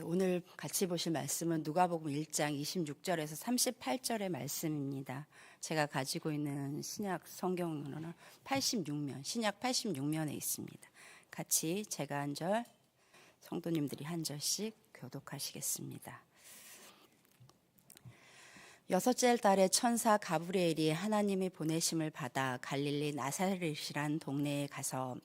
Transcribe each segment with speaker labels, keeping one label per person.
Speaker 1: 오늘 같이 보실 말씀은 누가복음 1장 26절에서 38절의 말씀입니다. 제가 가지고 있는 신약 성경으로는 86면, 신약 86면에 있습니다. 같이 제가 한 절, 성도님들이 한 절씩 교독하시겠습니다. 여섯째 달에 천사 가브리엘이 하나님의 보내심을 받아 갈릴리 나사렛이란 동네에 가서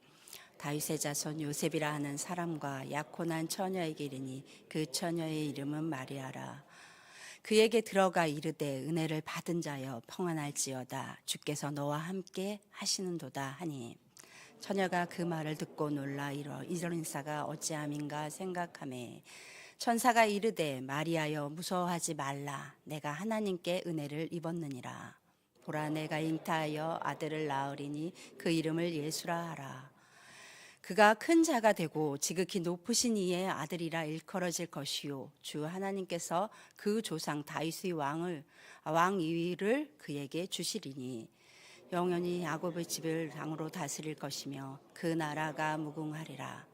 Speaker 1: 다윗의 자손 요셉이라 하는 사람과 약혼한 처녀에게 이르니 그 처녀의 이름은 마리아라. 그에게 들어가 이르되 은혜를 받은 자여 평안할지어다. 주께서 너와 함께 하시는도다 하니 처녀가 그 말을 듣고 놀라 이런 인사가 어찌함인가 생각하매 천사가 이르되 마리아여 무서워하지 말라. 내가 하나님께 은혜를 입었느니라. 보라 내가 잉타하여 아들을 낳으리니 그 이름을 예수라 하라. 그가 큰 자가 되고 지극히 높으신 이의 아들이라 일컬어질 것이요 주 하나님께서 그 조상 다윗의 왕 위를 그에게 주시리니 영원히 야곱의 집을 당으로 다스릴 것이며 그 나라가 무궁하리라.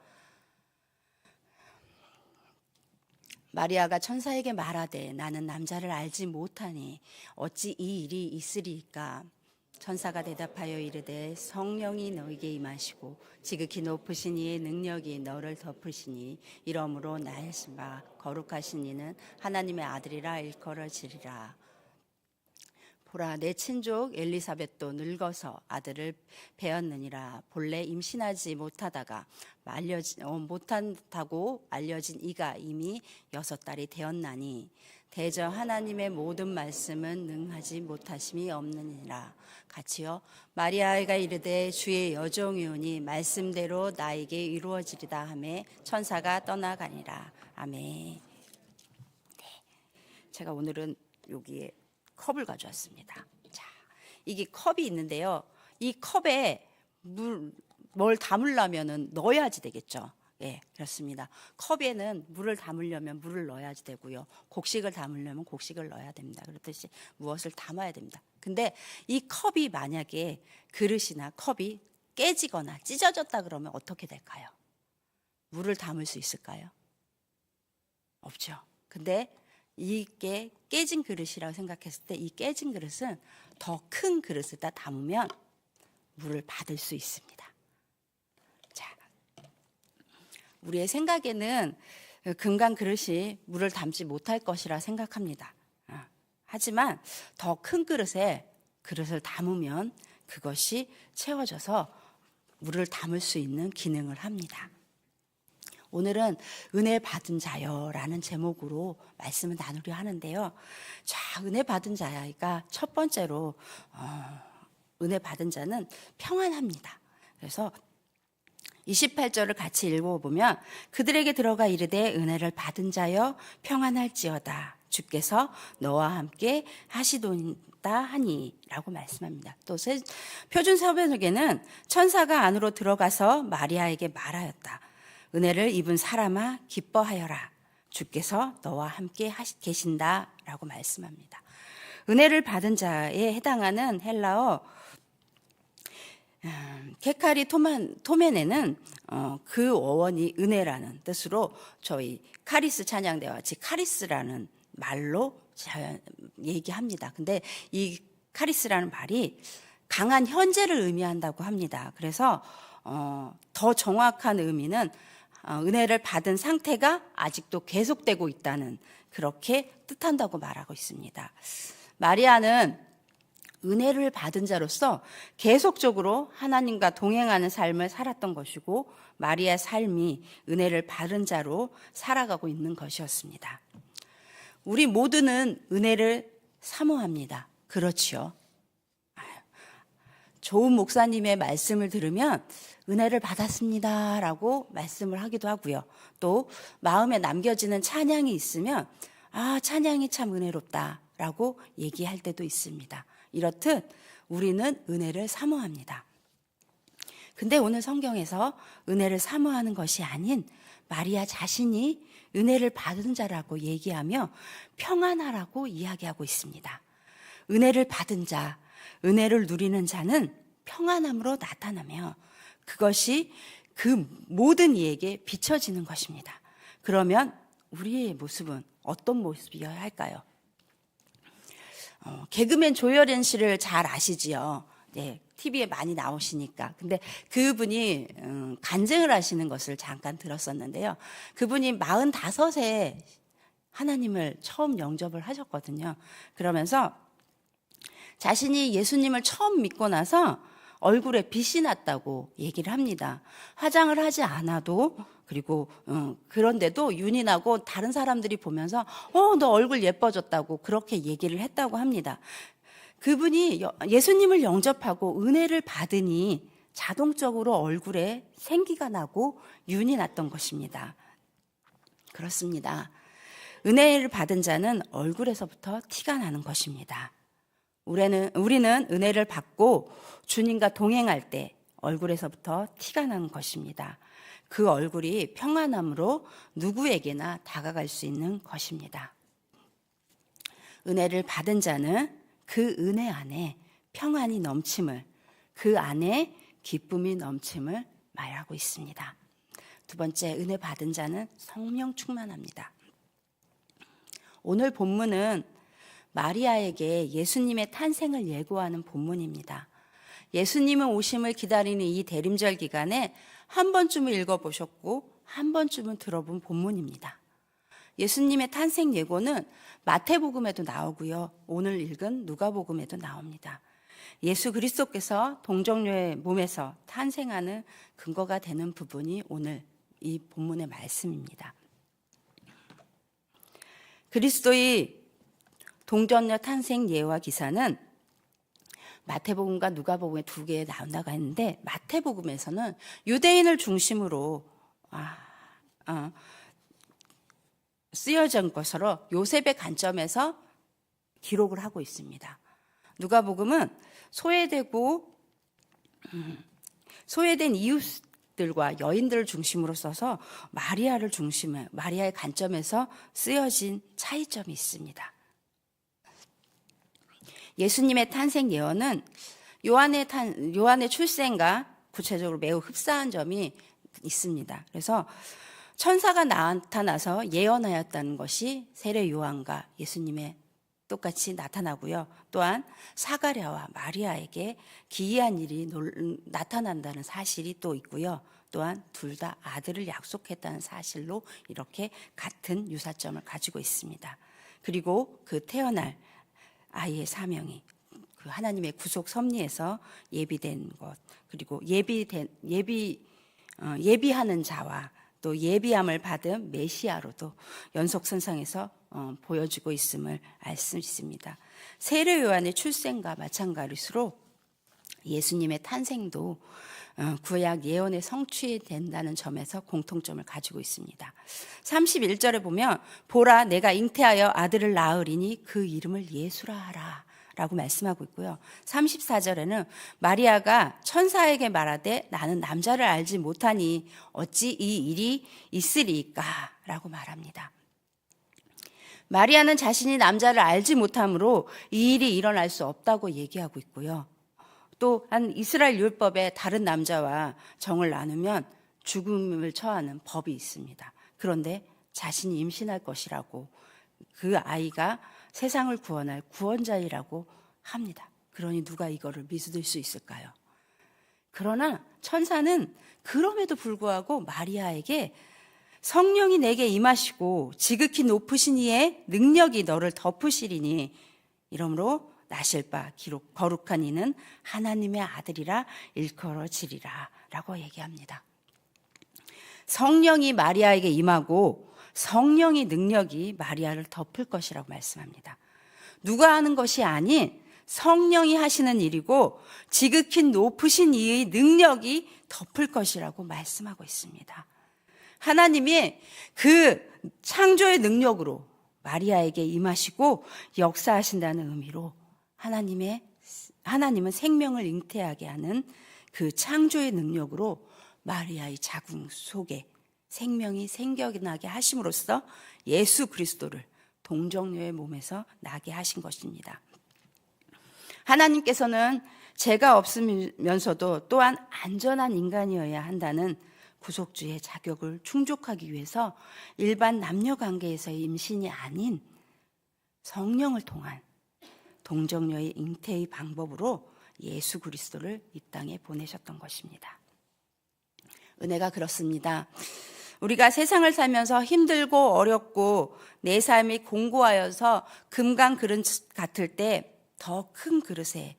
Speaker 1: 마리아가 천사에게 말하되 나는 남자를 알지 못하니 어찌 이 일이 있으리이까. 천사가 대답하여 이르되 성령이 너에게 임하시고 지극히 높으신 이의 능력이 너를 덮으시니 이러므로 나의 거룩하신 이는 하나님의 아들이라 일컬어지리라. 보라 내 친족 엘리사벳도 늙어서 아들을 배었느니라. 본래 임신하지 못한다고 알려진 이가 이미 6달이 되었나니 대저 하나님의 모든 말씀은 능하지 못하심이 없느니라. 같이요 마리아가 이르되 주의 여종이오니 말씀대로 나에게 이루어지리다 하매 천사가 떠나가니라. 아멘. 네. 제가 오늘은 여기에 컵을 가져왔습니다. 자, 이게 컵이 있는데요. 이 컵에 뭘 담으려면은 넣어야지 되겠죠. 예, 그렇습니다. 컵에는 물을 담으려면 물을 넣어야지 되고요. 곡식을 담으려면 곡식을 넣어야 됩니다. 그렇듯이 무엇을 담아야 됩니다. 근데 이 컵이 만약에 그릇이나 컵이 깨지거나 찢어졌다 그러면 어떻게 될까요? 물을 담을 수 있을까요? 없죠. 근데 이게 깨진 그릇이라고 생각했을 때 이 깨진 그릇은 더 큰 그릇에다 담으면 물을 받을 수 있습니다. 자, 우리의 생각에는 금강 그릇이 물을 담지 못할 것이라 생각합니다. 하지만 더 큰 그릇에 그릇을 담으면 그것이 채워져서 물을 담을 수 있는 기능을 합니다. 오늘은 은혜 받은 자여라는 제목으로 말씀을 나누려 하는데요. 자, 은혜 받은 자가 첫 번째로 은혜 받은 자는 평안합니다. 그래서 28절을 같이 읽어보면 그들에게 들어가 이르되 은혜를 받은 자여 평안할지어다. 주께서 너와 함께 하시도다 하니 라고 말씀합니다. 또 표준서변에는 천사가 안으로 들어가서 마리아에게 말하였다. 은혜를 입은 사람아 기뻐하여라. 주께서 너와 함께 계신다 라고 말씀합니다. 은혜를 받은 자에 해당하는 헬라어 케카리 토멘에는 그 어원이 은혜라는 뜻으로 저희 카리스 찬양대와 같이 카리스라는 말로 얘기합니다. 근데 이 카리스라는 말이 강한 현재를 의미한다고 합니다. 그래서 더 정확한 의미는 은혜를 받은 상태가 아직도 계속되고 있다는 그렇게 뜻한다고 말하고 있습니다. 마리아는 은혜를 받은 자로서 계속적으로 하나님과 동행하는 삶을 살았던 것이고 마리아의 삶이 은혜를 받은 자로 살아가고 있는 것이었습니다. 우리 모두는 은혜를 사모합니다. 그렇지요. 좋은 목사님의 말씀을 들으면 은혜를 받았습니다 라고 말씀을 하기도 하고요. 또 마음에 남겨지는 찬양이 있으면 찬양이 참 은혜롭다 라고 얘기할 때도 있습니다. 이렇듯 우리는 은혜를 사모합니다. 근데 오늘 성경에서 은혜를 사모하는 것이 아닌 마리아 자신이 은혜를 받은 자라고 얘기하며 평안하라고 이야기하고 있습니다. 은혜를 받은 자, 은혜를 누리는 자는 평안함으로 나타나며 그것이 그 모든 이에게 비춰지는 것입니다. 그러면 우리의 모습은 어떤 모습이어야 할까요? 개그맨 조여련 씨를 잘 아시지요? 네, TV에 많이 나오시니까. 근데 그분이 간증을 하시는 것을 잠깐 들었었는데요. 그분이 45세 하나님을 처음 영접을 하셨거든요. 그러면서 자신이 예수님을 처음 믿고 나서 얼굴에 빛이 났다고 얘기를 합니다. 화장을 하지 않아도, 그리고 그런데도 윤이 나고 다른 사람들이 보면서 너 얼굴 예뻐졌다고 그렇게 얘기를 했다고 합니다. 그분이 예수님을 영접하고 은혜를 받으니 자동적으로 얼굴에 생기가 나고 윤이 났던 것입니다. 그렇습니다. 은혜를 받은 자는 얼굴에서부터 티가 나는 것입니다. 우리는 은혜를 받고 주님과 동행할 때 얼굴에서부터 티가 나는 것입니다. 그 얼굴이 평안함으로 누구에게나 다가갈 수 있는 것입니다. 은혜를 받은 자는 그 은혜 안에 평안이 넘침을, 그 안에 기쁨이 넘침을 말하고 있습니다. 두 번째, 은혜 받은 자는 성령 충만합니다. 오늘 본문은 마리아에게 예수님의 탄생을 예고하는 본문입니다. 예수님의 오심을 기다리는 이 대림절 기간에 한 번쯤은 읽어보셨고 한 번쯤은 들어본 본문입니다. 예수님의 탄생 예고는 마태복음에도 나오고요. 오늘 읽은 누가복음에도 나옵니다. 예수 그리스도께서 동정녀의 몸에서 탄생하는 근거가 되는 부분이 오늘 이 본문의 말씀입니다. 그리스도의 동정녀 탄생 예와 기사는 마태복음과 누가복음에 두 개 나온다고 했는데, 마태복음에서는 유대인을 중심으로 쓰여진 것으로 요셉의 관점에서 기록을 하고 있습니다. 누가복음은 소외된 이웃들과 여인들을 중심으로 써서 마리아의 관점에서 쓰여진 차이점이 있습니다. 예수님의 탄생 예언은 요한의 출생과 구체적으로 매우 흡사한 점이 있습니다. 그래서 천사가 나타나서 예언하였다는 것이 세례 요한과 예수님의 똑같이 나타나고요. 또한 사가랴와 마리아에게 기이한 일이 나타난다는 사실이 또 있고요. 또한 둘 다 아들을 약속했다는 사실로 이렇게 같은 유사점을 가지고 있습니다. 그리고 그 태어날 아이의 사명이 그 하나님의 구속 섭리에서 예비된 것, 그리고 예비하는 자와 또 예비함을 받은 메시아로도 연속선상에서 보여주고 있음을 알 수 있습니다. 세례 요한의 출생과 마찬가지로 예수님의 탄생도 구약 예언의 성취된다는 점에서 공통점을 가지고 있습니다. 31절에 보면 보라 내가 잉태하여 아들을 낳으리니 그 이름을 예수라 하라 라고 말씀하고 있고요. 34절에는 마리아가 천사에게 말하되 나는 남자를 알지 못하니 어찌 이 일이 있으리까 라고 말합니다. 마리아는 자신이 남자를 알지 못하므로 이 일이 일어날 수 없다고 얘기하고 있고요. 또한 이스라엘 율법에 다른 남자와 정을 나누면 죽음을 처하는 법이 있습니다. 그런데 자신이 임신할 것이라고, 그 아이가 세상을 구원할 구원자이라고 합니다. 그러니 누가 이거를 믿을 수 있을까요? 그러나 천사는 그럼에도 불구하고 마리아에게 성령이 내게 임하시고 지극히 높으신 이의 능력이 너를 덮으시리니 이러므로 나실 바 기록 거룩한 이는 하나님의 아들이라 일컬어지리라 라고 얘기합니다. 성령이 마리아에게 임하고 성령의 능력이 마리아를 덮을 것이라고 말씀합니다. 누가 하는 것이 아닌 성령이 하시는 일이고 지극히 높으신 이의 능력이 덮을 것이라고 말씀하고 있습니다. 하나님이 그 창조의 능력으로 마리아에게 임하시고 역사하신다는 의미로 하나님은 생명을 잉태하게 하는 그 창조의 능력으로 마리아의 자궁 속에 생명이 생겨나게 하심으로써 예수 그리스도를 동정녀의 몸에서 나게 하신 것입니다. 하나님께서는 죄가 없으면서도 또한 안전한 인간이어야 한다는 구속주의 자격을 충족하기 위해서 일반 남녀 관계에서의 임신이 아닌 성령을 통한 동정녀의 잉태의 방법으로 예수 그리스도를 이 땅에 보내셨던 것입니다. 은혜가 그렇습니다. 우리가 세상을 살면서 힘들고 어렵고 내 삶이 공고하여서 금강 그릇 같을 때 더 큰 그릇에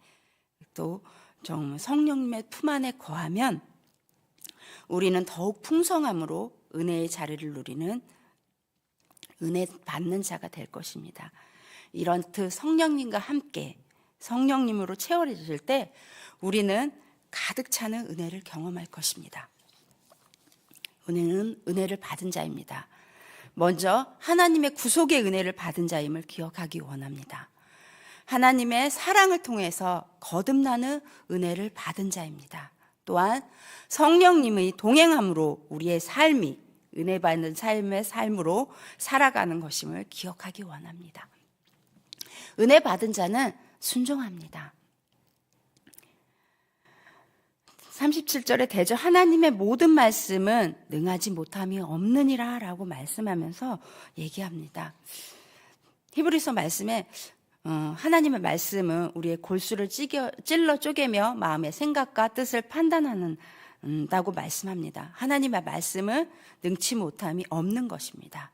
Speaker 1: 또 정말 성령님의 품 안에 거하면 우리는 더욱 풍성함으로 은혜의 자리를 누리는 은혜 받는 자가 될 것입니다. 이렇듯 성령님과 함께 성령님으로 채워질 때 우리는 가득 차는 은혜를 경험할 것입니다. 은혜는 은혜를 받은 자입니다. 먼저 하나님의 구속의 은혜를 받은 자임을 기억하기 원합니다. 하나님의 사랑을 통해서 거듭나는 은혜를 받은 자입니다. 또한 성령님의 동행함으로 우리의 삶이 은혜 받는 삶의 삶으로 살아가는 것임을 기억하기 원합니다. 은혜 받은 자는 순종합니다. 37절에 대저 하나님의 모든 말씀은 능하지 못함이 없느니라 라고 말씀하면서 얘기합니다. 히브리서 말씀에 하나님의 말씀은 우리의 골수를 찔러 쪼개며 마음의 생각과 뜻을 판단한다고 말씀합니다. 하나님의 말씀은 능치 못함이 없는 것입니다.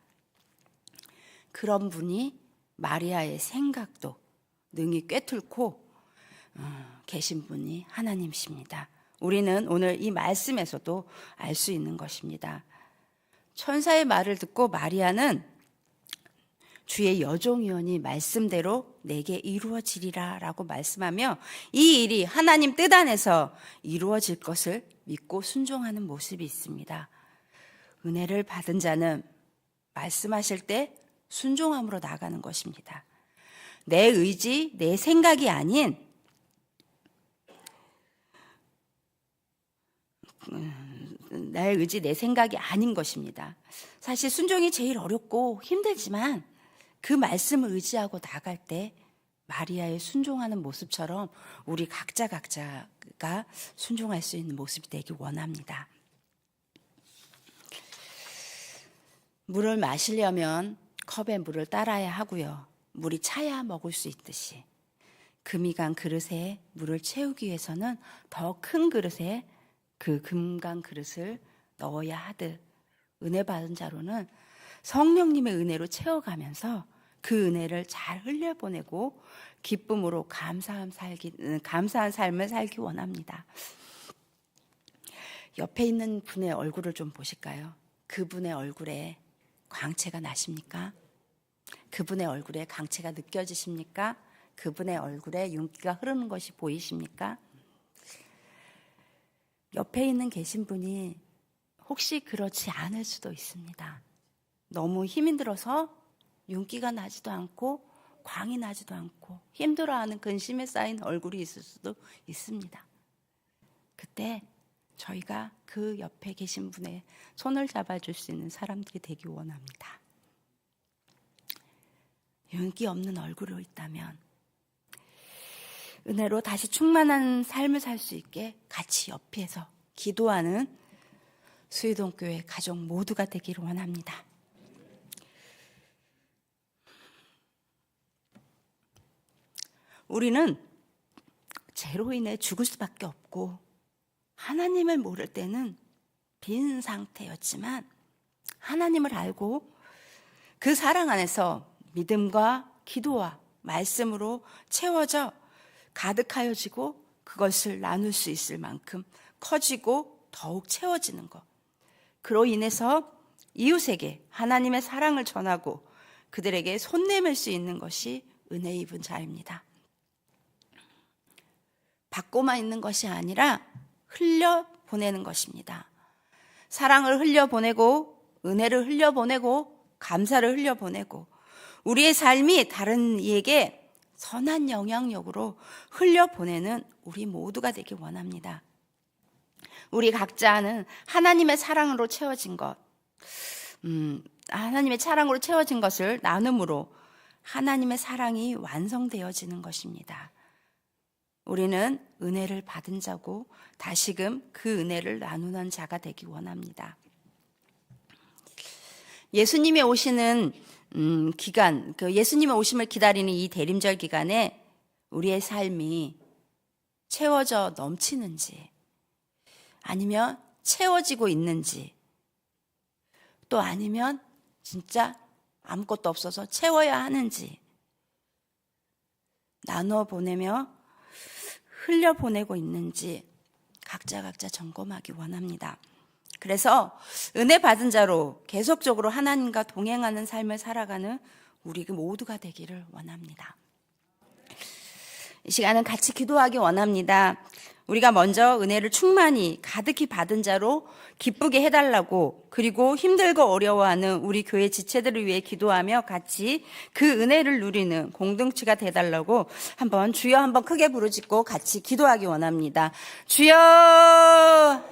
Speaker 1: 그런 분이 마리아의 생각도 능히 꿰뚫고 계신 분이 하나님이십니다. 우리는 오늘 이 말씀에서도 알 수 있는 것입니다. 천사의 말을 듣고 마리아는 주의 여종이오니 말씀대로 내게 이루어지리라 라고 말씀하며 이 일이 하나님 뜻 안에서 이루어질 것을 믿고 순종하는 모습이 있습니다. 은혜를 받은 자는 말씀하실 때 순종함으로 나가는 것입니다. 내 의지, 내 생각이 아닌 내 의지, 내 생각이 아닌 것입니다. 사실 순종이 제일 어렵고 힘들지만 그 말씀을 의지하고 나갈 때 마리아의 순종하는 모습처럼 우리 각자가 순종할 수 있는 모습이 되기 원합니다. 물을 마시려면 컵에 물을 따라야 하고요. 물이 차야 먹을 수 있듯이 금이 간 그릇에 물을 채우기 위해서는 더 큰 그릇에 그 금강 그릇을 넣어야 하듯 은혜 받은 자로는 성령님의 은혜로 채워가면서 그 은혜를 잘 흘려보내고 기쁨으로 감사한 삶을 살기 원합니다. 옆에 있는 분의 얼굴을 좀 보실까요? 그분의 얼굴에 광채가 나십니까? 그분의 얼굴에 광채가 느껴지십니까? 그분의 얼굴에 윤기가 흐르는 것이 보이십니까? 옆에 있는 계신 분이 혹시 그렇지 않을 수도 있습니다. 너무 힘이 들어서 윤기가 나지도 않고 광이 나지도 않고 힘들어하는 근심에 쌓인 얼굴이 있을 수도 있습니다. 그때 저희가 그 옆에 계신 분의 손을 잡아줄 수 있는 사람들이 되기 원합니다. 윤기 없는 얼굴로 있다면 은혜로 다시 충만한 삶을 살 수 있게 같이 옆에서 기도하는 수의동교회 가족 모두가 되기를 원합니다. 우리는 죄로 인해 죽을 수밖에 없고 하나님을 모를 때는 빈 상태였지만 하나님을 알고 그 사랑 안에서 믿음과 기도와 말씀으로 채워져 가득하여지고 그것을 나눌 수 있을 만큼 커지고 더욱 채워지는 것. 그로 인해서 이웃에게 하나님의 사랑을 전하고 그들에게 손 내밀 수 있는 것이 은혜 입은 자입니다. 받고만 있는 것이 아니라 흘려보내는 것입니다. 사랑을 흘려보내고 은혜를 흘려보내고 감사를 흘려보내고 우리의 삶이 다른 이에게 선한 영향력으로 흘려보내는 우리 모두가 되길 원합니다. 우리 각자는 하나님의 사랑으로 채워진 것, 하나님의 사랑으로 채워진 것을 나눔으로 하나님의 사랑이 완성되어지는 것입니다. 우리는 은혜를 받은 자고 다시금 그 은혜를 나누는 자가 되기 원합니다. 예수님이 오시는 기간, 예수님의 오심을 기다리는 이 대림절 기간에 우리의 삶이 채워져 넘치는지, 아니면 채워지고 있는지, 또 아니면 진짜 아무것도 없어서 채워야 하는지 나눠 보내며 흘려 보내고 있는지 각자 점검하기 원합니다. 그래서 은혜 받은 자로 계속적으로 하나님과 동행하는 삶을 살아가는 우리 모두가 되기를 원합니다. 이 시간은 같이 기도하기 원합니다. 우리가 먼저 은혜를 충만히 가득히 받은 자로 기쁘게 해달라고, 그리고 힘들고 어려워하는 우리 교회 지체들을 위해 기도하며 같이 그 은혜를 누리는 공동체가 되달라고 주여 한번 크게 부르짖고 같이 기도하기 원합니다. 주여,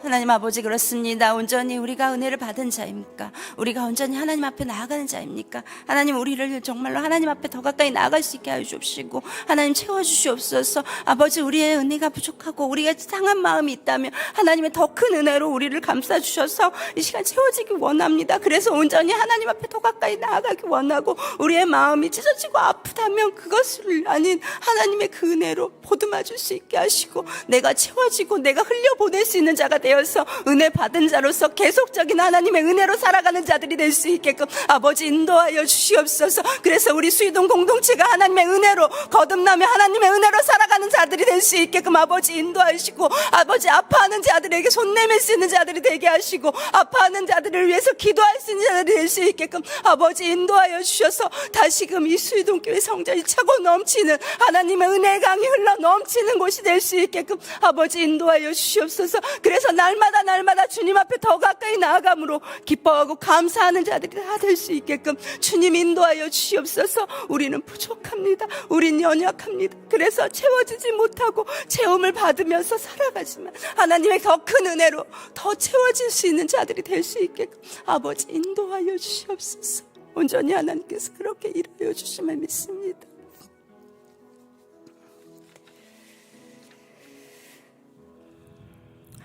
Speaker 1: 하나님 아버지, 그렇습니다. 온전히 우리가 은혜를 받은 자입니까? 우리가 온전히 하나님 앞에 나아가는 자입니까? 하나님, 우리를 정말로 하나님 앞에 더 가까이 나아갈 수 있게 해주시고 하나님 채워주시옵소서. 아버지, 우리의 은혜가 부족하고 우리가 상한 마음이 있다면 하나님의 더 큰 은혜로 우리를 감싸주셔서 이 시간 채워지기 원합니다. 그래서 온전히 하나님 앞에 더 가까이 나아가기 원하고, 우리의 마음이 찢어지고 아프다면 그것을 아닌 하나님의 그 은혜로 보듬어줄 수 있게 하시고, 내가 채워지고 내가 흘려보낼 수 있는 자가 되어서 은혜 받은 자로서 계속적인 하나님의 은혜로 살아가는 자들이 될 수 있게끔 아버지 인도하여 주시옵소서. 그래서 우리 수이동 공동체가 하나님의 은혜로 거듭나며 하나님의 은혜로 살아가는 자들이 될 수 있게끔 아버지 인도하시고, 아버지 아파하는 자들에게 손 내밀 수 있는 자들이 되게 하시고, 아파하는 자들을 위해서 기도할 수 있는 자들이 될 수 있게끔 아버지 인도하여 주셔서 다시금 이 수이동교회 성전이 차고 넘치는 하나님의 은혜의 강이 흘러 넘치는 곳이 될 수 있게끔 아버지 인도하여 주시옵소서. 그래서 날마다 주님 앞에 더 가까이 나아감으로 기뻐하고 감사하는 자들이 다 될 수 있게끔 주님 인도하여 주시옵소서. 우리는 부족합니다. 우린 연약합니다. 그래서 채워지지 못하고 채움을 받으면서 살아가지만 하나님의 더 큰 은혜로 더 채워질 수 있는 자들이 될 수 있게끔 아버지 인도하여 주시옵소서. 온전히 하나님께서 그렇게 일하여 주심을 믿습니다.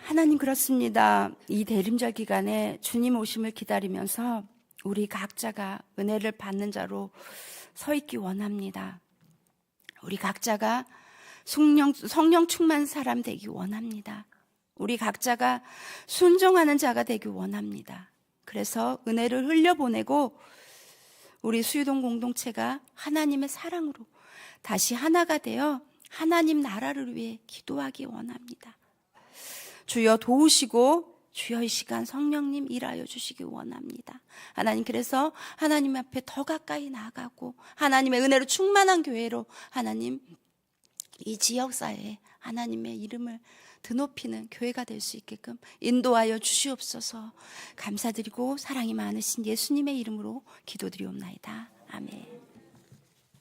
Speaker 1: 하나님, 그렇습니다. 이 대림절 기간에 주님 오심을 기다리면서 우리 각자가 은혜를 받는 자로 서 있기 원합니다. 우리 각자가 성령 충만 사람 되기 원합니다. 우리 각자가 순종하는 자가 되기 원합니다. 그래서 은혜를 흘려보내고 우리 수유동 공동체가 하나님의 사랑으로 다시 하나가 되어 하나님 나라를 위해 기도하기 원합니다. 주여 도우시고 주여 이 시간 성령님 일하여 주시기 원합니다. 하나님, 그래서 하나님 앞에 더 가까이 나아가고 하나님의 은혜로 충만한 교회로 하나님 이 지역사회에 하나님의 이름을 드높이는 교회가 될 수 있게끔 인도하여 주시옵소서. 감사드리고 사랑이 많으신 예수님의 이름으로 기도드리옵나이다. 아멘.